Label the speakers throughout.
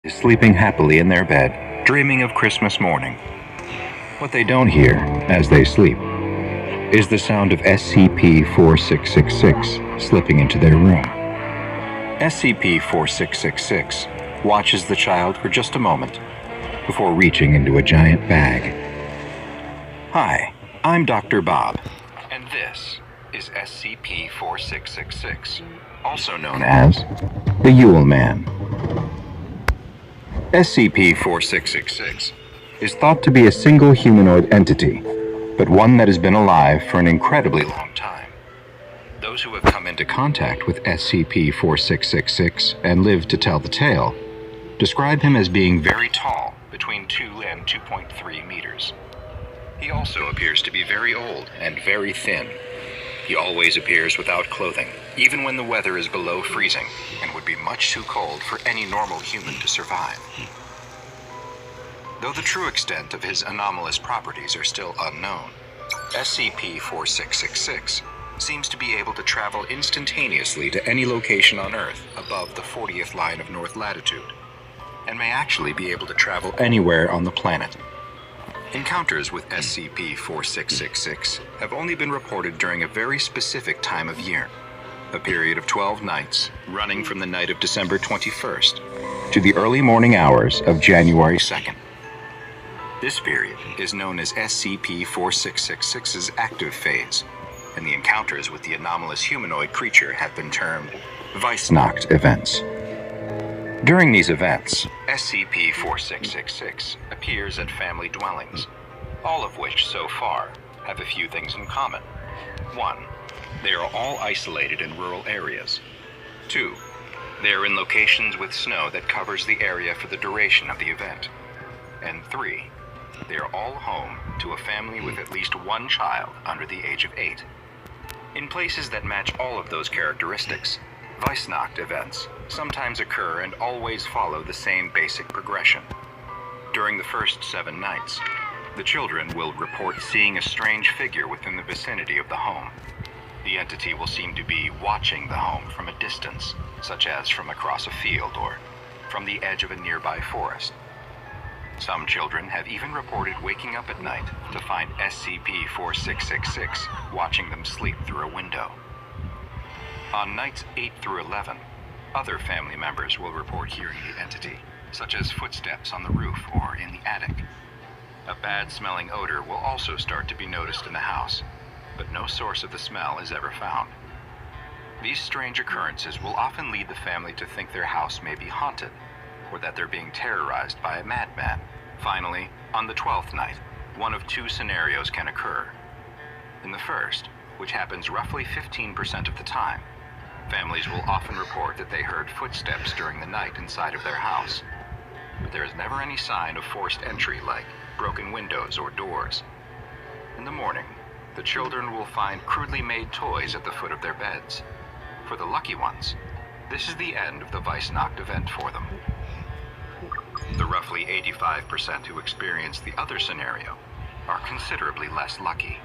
Speaker 1: is sleeping happily in their bed, dreaming of Christmas morning. What they don't hear, as they sleep, is the sound of SCP-4666 slipping into their room. SCP-4666 watches the child for just a moment before reaching into a giant bag. Hi, I'm Dr. Bob, and this is SCP-4666, also known as the Yule Man. SCP-4666 is thought to be a single humanoid entity, but one that has been alive for an incredibly long time. Those who have come into contact with SCP-4666 and lived to tell the tale describe him as being very tall, between 2 and 2.3 meters. He also appears to be very old and very thin. He always appears without clothing, even when the weather is below freezing and would be much too cold for any normal human to survive. Though the true extent of his anomalous properties are still unknown, SCP-4666 seems to be able to travel instantaneously to any location on Earth above the 40th line of north latitude, and may actually be able to travel anywhere on the planet. Encounters with SCP-4666 have only been reported during a very specific time of year, a period of 12 nights running from the night of December 21st to the early morning hours of January 2nd. This period is known as SCP-4666's active phase, and the encounters with the anomalous humanoid creature have been termed Weissnacht events. During these events, SCP-4666 appears at family dwellings, all of which so far have a few things in common. 1. They are all isolated in rural areas. 2. They are in locations with snow that covers the area for the duration of the event. And 3. They are all home to a family with at least one child under the age of 8. In places that match all of those characteristics, Weissnacht events sometimes occur and always follow the same basic progression. During the first 7 nights, the children will report seeing a strange figure within the vicinity of the home. The entity will seem to be watching the home from a distance, such as from across a field or from the edge of a nearby forest. Some children have even reported waking up at night to find SCP-4666 watching them sleep through a window. On nights 8 through 11, other family members will report hearing the entity, such as footsteps on the roof or in the attic. A bad-smelling odor will also start to be noticed in the house, but no source of the smell is ever found. These strange occurrences will often lead the family to think their house may be haunted, or that they're being terrorized by a madman. Finally, on the 12th night, one of 2 scenarios can occur. In the first, which happens roughly 15% of the time, families will often report that they heard footsteps during the night inside of their house, but there is never any sign of forced entry like broken windows or doors. In the morning, the children will find crudely made toys at the foot of their beds. For the lucky ones, this is the end of the Weissnacht event for them. The roughly 85% who experience the other scenario are considerably less lucky.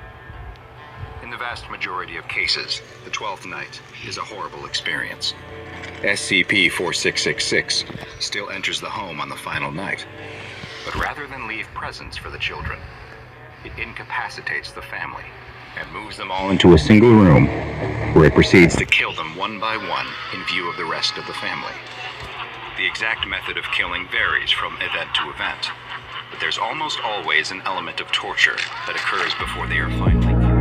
Speaker 1: In the vast majority of cases, the 12th night is a horrible experience. SCP-4666 still enters the home on the final night, but rather than leave presents for the children, it incapacitates the family and moves them all into a single room, where it proceeds to kill them one by one in view of the rest of the family. The exact method of killing varies from event to event, but there's almost always an element of torture that occurs before they are finally killed.